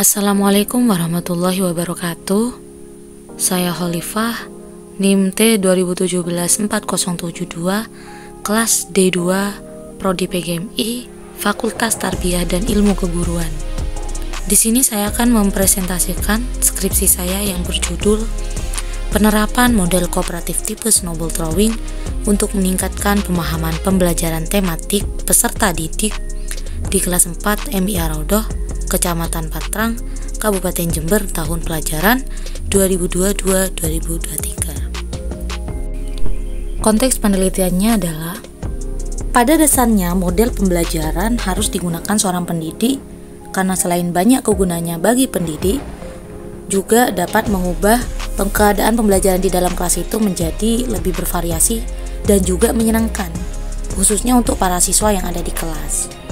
Assalamualaikum warahmatullahi wabarakatuh. Saya Khalifah, NIM T 2017-4072, kelas D2, Prodi PGMI, Fakultas Tarbiyah dan Ilmu Keguruan. Di sini saya akan mempresentasikan skripsi saya yang berjudul Penerapan Model Kooperatif Tipe Snowball Drawing untuk meningkatkan pemahaman pembelajaran tematik peserta didik di kelas 4 MIA Raudhoh, Kecamatan Patrang, Kabupaten Jember, tahun pelajaran 2022-2023. Konteks penelitiannya adalah, pada dasarnya model pembelajaran harus digunakan seorang pendidik karena selain banyak kegunaannya bagi pendidik, juga dapat mengubah keadaan pembelajaran di dalam kelas itu menjadi lebih bervariasi dan juga menyenangkan, khususnya untuk para siswa yang ada di kelas.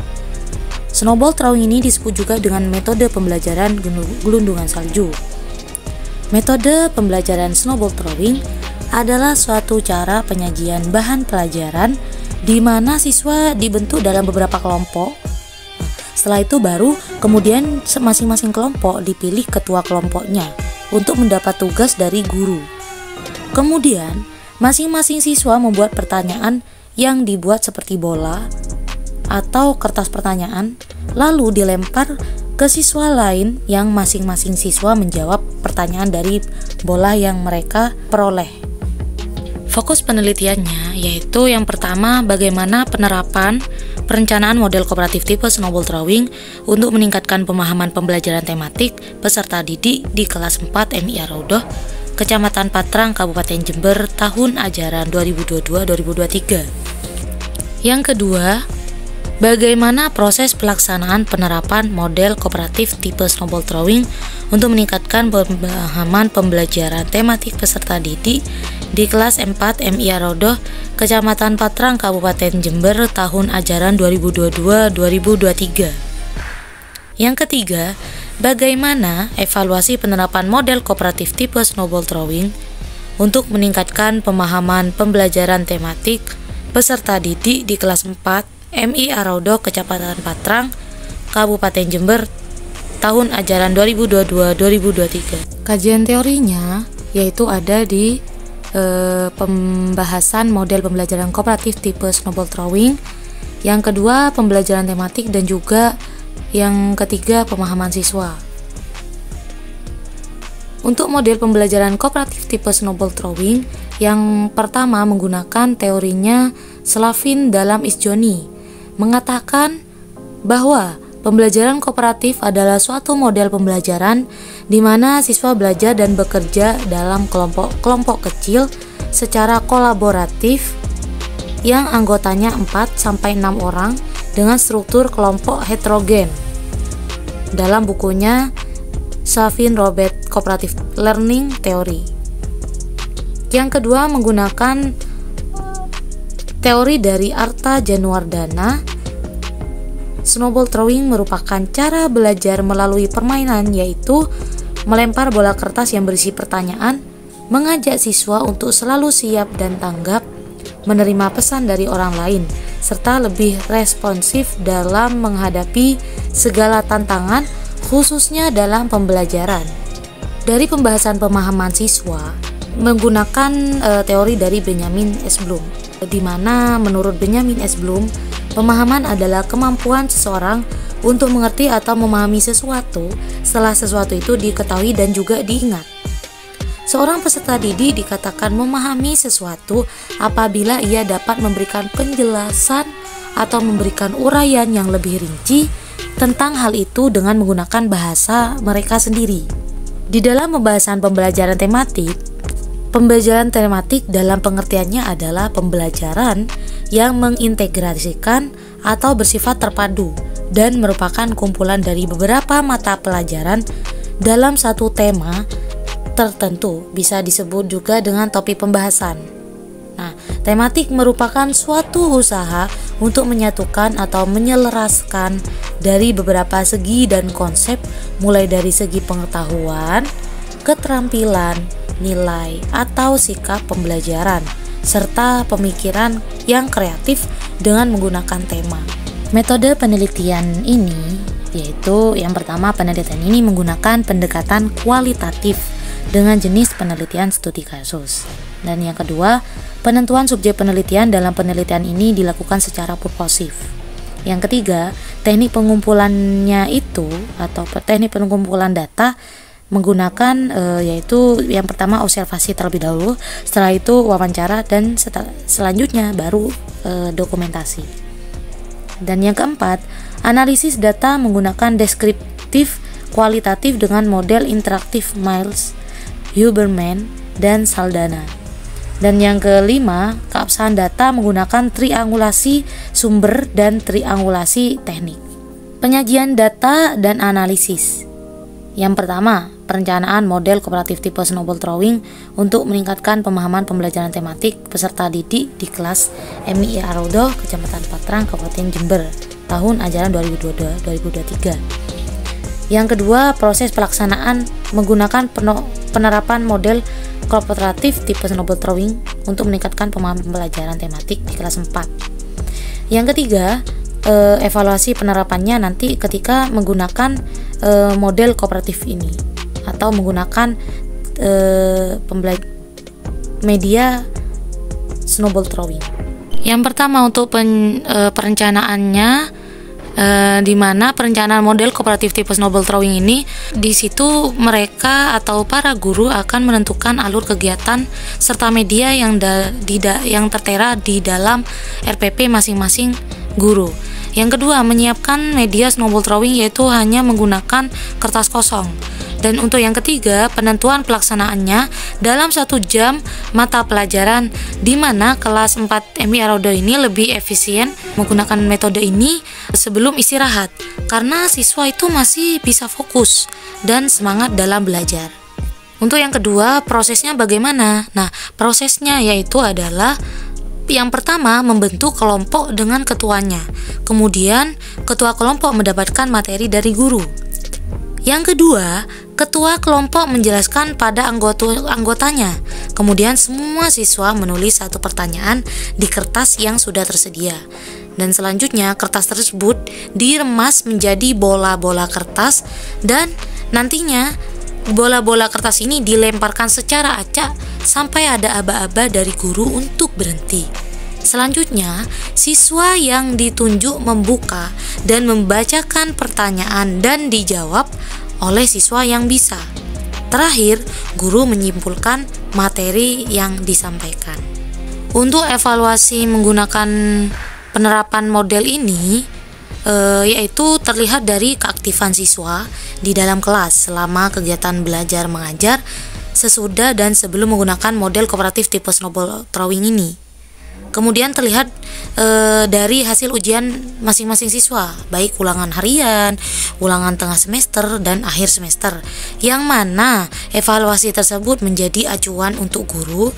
Snowball drawing ini disebut juga dengan metode pembelajaran gelundungan salju. Metode pembelajaran snowball drawing adalah suatu cara penyajian bahan pelajaran di mana siswa dibentuk dalam beberapa kelompok. Setelah itu baru kemudian masing-masing kelompok dipilih ketua kelompoknya untuk mendapat tugas dari guru. Kemudian masing-masing siswa membuat pertanyaan yang dibuat seperti bola atau kertas pertanyaan, lalu dilempar ke siswa lain yang masing-masing siswa menjawab pertanyaan dari bola yang mereka peroleh. Fokus penelitiannya yaitu yang pertama, bagaimana penerapan perencanaan model kooperatif tipe snowball drawing untuk meningkatkan pemahaman pembelajaran tematik peserta didik di kelas 4 MIA Raudhoh, Kecamatan Patrang, Kabupaten Jember, tahun ajaran 2022-2023. Yang kedua, bagaimana proses pelaksanaan penerapan model kooperatif tipe snowball drawing untuk meningkatkan pemahaman pembelajaran tematik peserta didik di kelas 4 MIA Raudhoh, Kecamatan Patrang, Kabupaten Jember, tahun ajaran 2022-2023. Yang ketiga, bagaimana evaluasi penerapan model kooperatif tipe snowball drawing untuk meningkatkan pemahaman pembelajaran tematik peserta didik di kelas 4 MIA Raudhoh, Kecamatan Patrang, Kabupaten Jember, tahun ajaran 2022-2023. Kajian teorinya yaitu ada di pembahasan model pembelajaran kooperatif tipe snowball drawing, yang kedua pembelajaran tematik, dan juga yang ketiga pemahaman siswa. Untuk model pembelajaran kooperatif tipe snowball drawing, yang pertama menggunakan teorinya Slavin dalam Isjoni, mengatakan bahwa pembelajaran kooperatif adalah suatu model pembelajaran di mana siswa belajar dan bekerja dalam kelompok-kelompok kecil secara kolaboratif yang anggotanya 4-6 orang dengan struktur kelompok heterogen. Dalam bukunya Slavin Robert Cooperative Learning Theory. Yang kedua menggunakan teori dari Arta Januardana. Snowball drawing merupakan cara belajar melalui permainan, yaitu melempar bola kertas yang berisi pertanyaan, mengajak siswa untuk selalu siap dan tanggap menerima pesan dari orang lain, serta lebih responsif dalam menghadapi segala tantangan, khususnya dalam pembelajaran. Dari pembahasan pemahaman siswa menggunakan teori dari Benjamin S. Bloom, di mana menurut Benjamin S. Bloom, pemahaman adalah kemampuan seseorang untuk mengerti atau memahami sesuatu setelah sesuatu itu diketahui dan juga diingat. Seorang peserta didik dikatakan memahami sesuatu apabila ia dapat memberikan penjelasan atau memberikan uraian yang lebih rinci tentang hal itu dengan menggunakan bahasa mereka sendiri. Di dalam pembahasan pembelajaran tematik dalam pengertiannya adalah pembelajaran yang mengintegrasikan atau bersifat terpadu dan merupakan kumpulan dari beberapa mata pelajaran dalam satu tema tertentu, bisa disebut juga dengan topik pembahasan. Nah, tematik merupakan suatu usaha untuk menyatukan atau menyelaraskan dari beberapa segi dan konsep, mulai dari segi pengetahuan, keterampilan, nilai, atau sikap pembelajaran, serta pemikiran yang kreatif dengan menggunakan tema. Metode penelitian ini yaitu yang pertama, penelitian ini menggunakan pendekatan kualitatif dengan jenis penelitian studi kasus. Dan yang kedua, penentuan subjek penelitian dalam penelitian ini dilakukan secara purposif. Yang ketiga, teknik pengumpulannya itu atau teknik pengumpulan data menggunakan yaitu yang pertama observasi terlebih dahulu, setelah itu wawancara, dan selanjutnya baru dokumentasi. Dan yang keempat, analisis data menggunakan deskriptif kualitatif dengan model interaktif Miles, Huberman, dan Saldana. Dan yang kelima, keabsahan data menggunakan triangulasi sumber dan triangulasi teknik. Penyajian data dan analisis. Yang pertama, perencanaan model kooperatif tipe snowball drawing untuk meningkatkan pemahaman pembelajaran tematik peserta didik di kelas MI Arodo, Kecamatan Patrang, Kabupaten Jember, tahun ajaran 2022-2023. Yang kedua, proses pelaksanaan menggunakan penerapan model kooperatif tipe snowball drawing untuk meningkatkan pemahaman pembelajaran tematik di kelas 4. Yang ketiga, evaluasi penerapannya nanti ketika menggunakan model kooperatif ini atau menggunakan media snowball drawing. Yang pertama, untuk perencanaannya, di mana perencanaan model kooperatif tipe snowball drawing ini, di situ mereka atau para guru akan menentukan alur kegiatan serta media yang tertera di dalam RPP masing-masing guru. Yang kedua, menyiapkan media snowball drawing yaitu hanya menggunakan kertas kosong. Dan untuk yang ketiga, penentuan pelaksanaannya dalam 1 jam mata pelajaran, di mana kelas 4 MI Arodo ini lebih efisien menggunakan metode ini sebelum istirahat, karena siswa itu masih bisa fokus dan semangat dalam belajar. Untuk yang kedua, prosesnya bagaimana? Nah, prosesnya yaitu adalah yang pertama, membentuk kelompok dengan ketuanya. Kemudian, ketua kelompok mendapatkan materi dari guru. Yang kedua, ketua kelompok menjelaskan pada anggotanya. Kemudian, semua siswa menulis satu pertanyaan di kertas yang sudah tersedia. Dan selanjutnya, kertas tersebut diremas menjadi bola-bola kertas, dan nantinya bola-bola kertas ini dilemparkan secara acak sampai ada aba-aba dari guru untuk berhenti. Selanjutnya, siswa yang ditunjuk membuka dan membacakan pertanyaan dan dijawab oleh siswa yang bisa. Terakhir, guru menyimpulkan materi yang disampaikan. Untuk evaluasi menggunakan penerapan model ini, yaitu terlihat dari keaktifan siswa di dalam kelas selama kegiatan belajar mengajar sesudah dan sebelum menggunakan model kooperatif tipe snowball drawing ini. Kemudian terlihat dari hasil ujian masing-masing siswa, baik ulangan harian, ulangan tengah semester, dan akhir semester, yang mana evaluasi tersebut menjadi acuan untuk guru,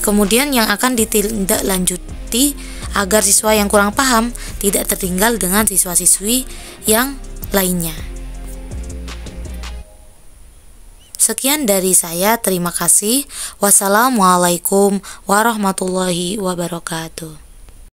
kemudian yang akan ditindaklanjuti agar siswa yang kurang paham tidak tertinggal dengan siswa-siswi yang lainnya. Sekian dari saya, terima kasih. Wassalamualaikum warahmatullahi wabarakatuh.